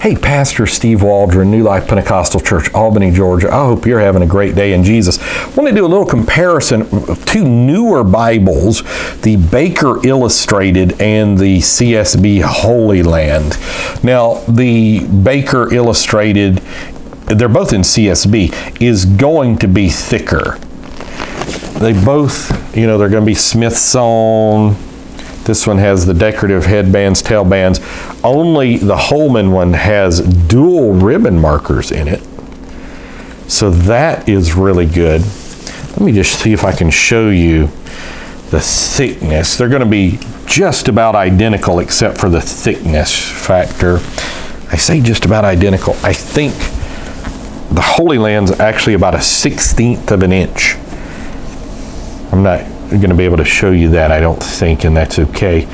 Hey, Pastor Steve Waldron, New Life Pentecostal Church, Albany, Georgia. I hope you're having a great day in Jesus. I want to do a little comparison of two newer Bibles, the Baker Illustrated and the CSB Holy Land. Now, the Baker Illustrated, they're both in CSB, is going to be thicker. They both, they're going to be Smithsonian. This one has the decorative headbands, tailbands. Only the Holman one has dual ribbon markers in it. So that is really good. Let me just see if I can show you the thickness. They're going to be just about identical except for the thickness factor. I say just about identical. I think the Holy Land's actually about a 1/16 of an inch. I'm not going to be able to show you that, I don't think, and that's okay.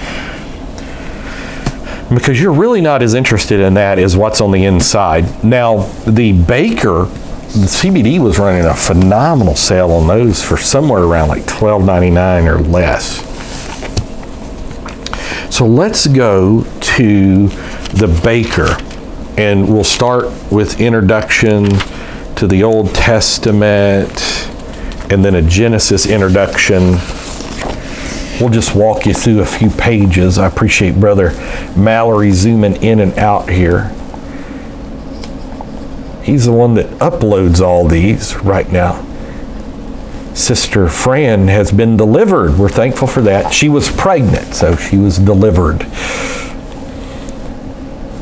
Because you're really not as interested in that as what's on the inside. Now, the Baker, the CBD was running a phenomenal sale on those for somewhere around like $12.99 or less. So let's go to the Baker, and we'll start with introduction to the Old Testament, and then a Genesis introduction. We'll just walk you through a few pages. I appreciate Brother Mallory zooming in and out here. He's the one that uploads all these right now. Sister Fran has been delivered. We're thankful for that. She was pregnant, so she was delivered.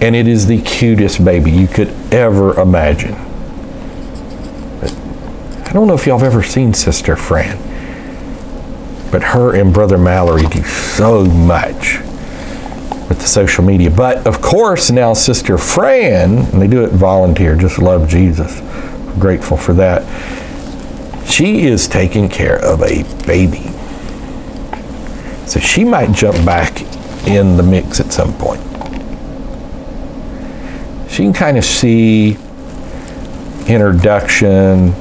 And it is the cutest baby you could ever imagine. I don't know if y'all have ever seen Sister Fran, but her and Brother Mallory do so much with the social media. But of course, now Sister Fran, and they do it volunteer, just love Jesus. I'm grateful for that. She is taking care of a baby. So she might jump back in the mix at some point. So you can kind of see introduction.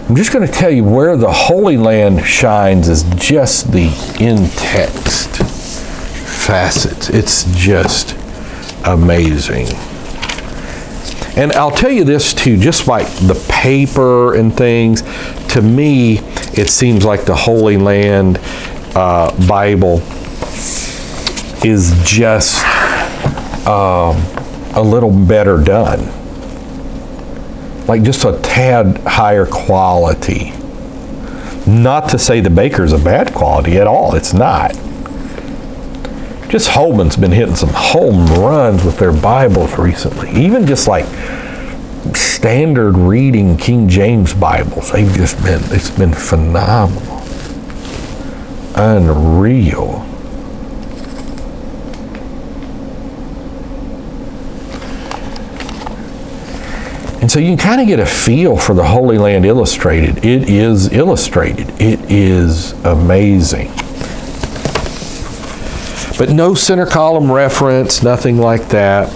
I'm just going to tell you where the Holy Land shines is just the in-text facets. It's just amazing. And I'll tell you this too, just like the paper and things, to me, it seems like the Holy Land Bible is just a little better done. Like just a tad higher quality. Not to say the Baker's a bad quality at all, it's not. Just Holman's been hitting some home runs with their Bibles recently. Even just like standard reading King James Bibles, it's been phenomenal. Unreal. And so you can kind of get a feel for the Holy Land Illustrated. It is illustrated. It is amazing. But no center column reference, nothing like that.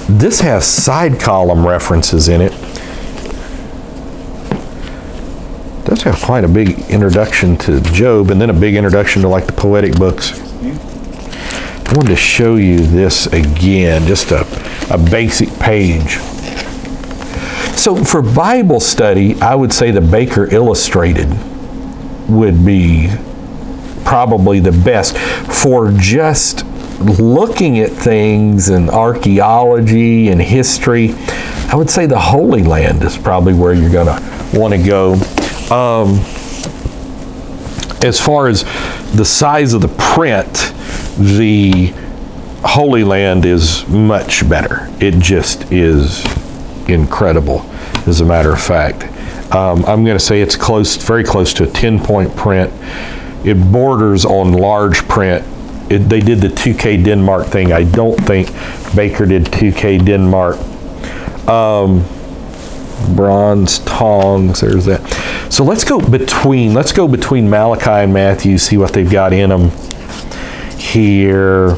This has side column references in it. It does have quite a big introduction to Job, and then a big introduction to like the poetic books. I wanted to show you this again, just a basic page. So for Bible study, I would say the Baker Illustrated would be probably the best. For just looking at things and archaeology and history, I would say the Holy Land is probably where you're going to want to go. As far as the size of the print, the Holy Land is much better. It just is incredible, as a matter of fact. I'm going to say it's very close to a 10-point print. It borders on large print. They did the 2K Denmark thing. I don't think Baker did 2K Denmark. Bronze tongs, there's that. So let's go between Malachi and Matthew, see what they've got in them here.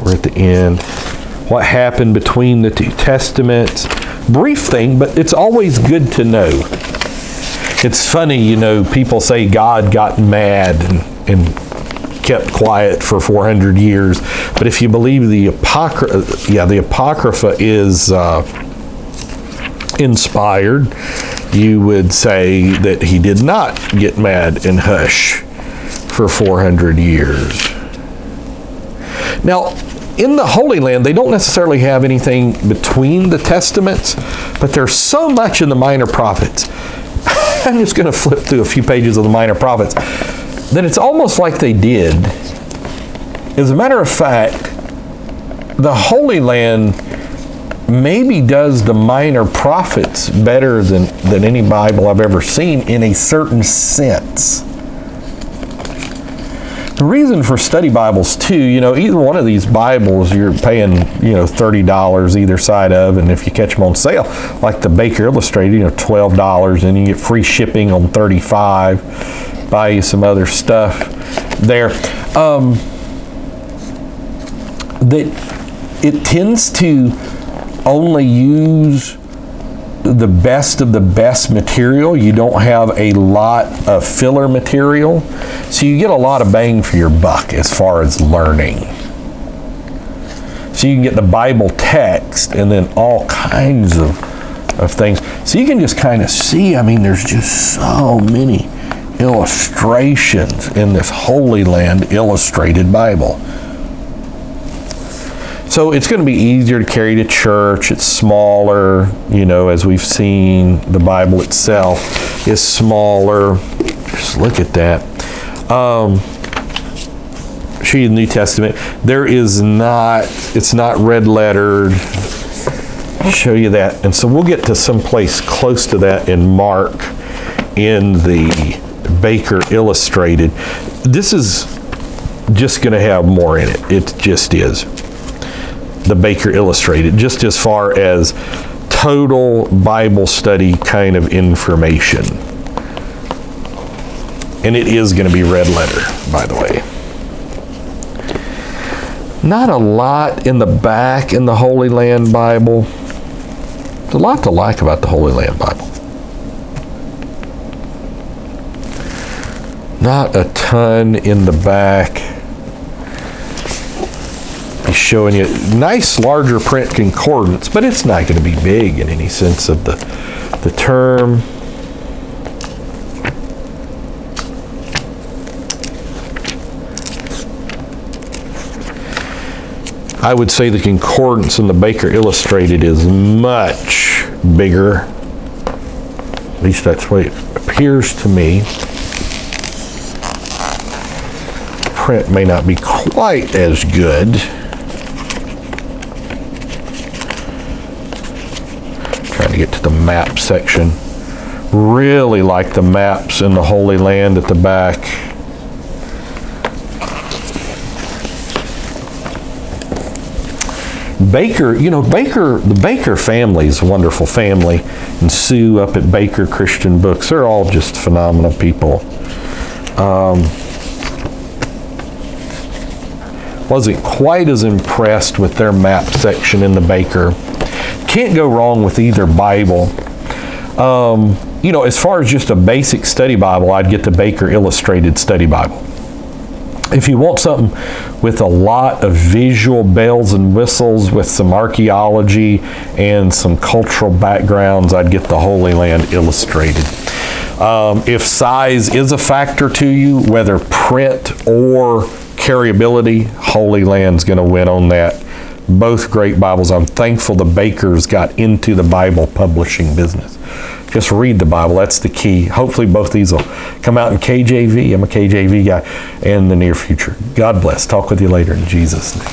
We're at the end. What happened between the two testaments. Brief thing, but it's always good to know. It's funny, people say God got mad and kept quiet for 400 years. But if you believe the Apocrypha is inspired, you would say that he did not get mad and hush for 400 years. Now, in the Holy Land, they don't necessarily have anything between the Testaments, but there's so much in the Minor Prophets. I'm just going to flip through a few pages of the Minor Prophets that it's almost like they did. As a matter of fact, the Holy Land maybe does the Minor Prophets better than any Bible I've ever seen in a certain sense. The reason for study Bibles too, either one of these Bibles you're paying, $30 either side of, and if you catch them on sale, like the Baker Illustrated, $12, and you get free shipping on $35, buy you some other stuff there. That it tends to only use the best of the best material. You don't have a lot of filler material, so you get a lot of bang for your buck as far as learning. So you can get the Bible text and then all kinds of things. So you can just kind of see, there's just so many illustrations in this Holy Land Illustrated Bible. So it's going to be easier to carry to church. It's smaller, as we've seen. The Bible itself is smaller. Just look at that. Show you the New Testament. It's not red lettered. I'll show you that. And so we'll get to some place close to that in Mark in the Baker Illustrated. This is just going to have more in it. It just is. The Baker Illustrated, just as far as total Bible study kind of information. And it is going to be red letter, by the way. Not a lot in the back in the Holy Land Bible. There's a lot to like about the Holy Land Bible. Not a ton in the back. Showing you nice larger print concordance, but it's not going to be big in any sense of the term. I would say the concordance in the Baker Illustrated is much bigger. At least that's the way it appears to me. Print may not be quite as good. Trying to get to the map section. Really like the maps in the Holy Land at the back. The Baker family is a wonderful family. And Sue up at Baker Christian Books, they're all just phenomenal people. Wasn't quite as impressed with their map section in the Baker. Can't go wrong with either Bible. As far as just a basic study Bible, I'd get the Baker Illustrated Study Bible. If you want something with a lot of visual bells and whistles with some archaeology and some cultural backgrounds, I'd get the Holy Land Illustrated. If size is a factor to you, whether print or carryability, Holy Land's going to win on that. Both great Bibles. I'm thankful the Bakers got into the Bible publishing business. Just read the Bible. That's the key. Hopefully both these will come out in KJV. I'm a KJV guy in the near future. God bless. Talk with you later in Jesus' name.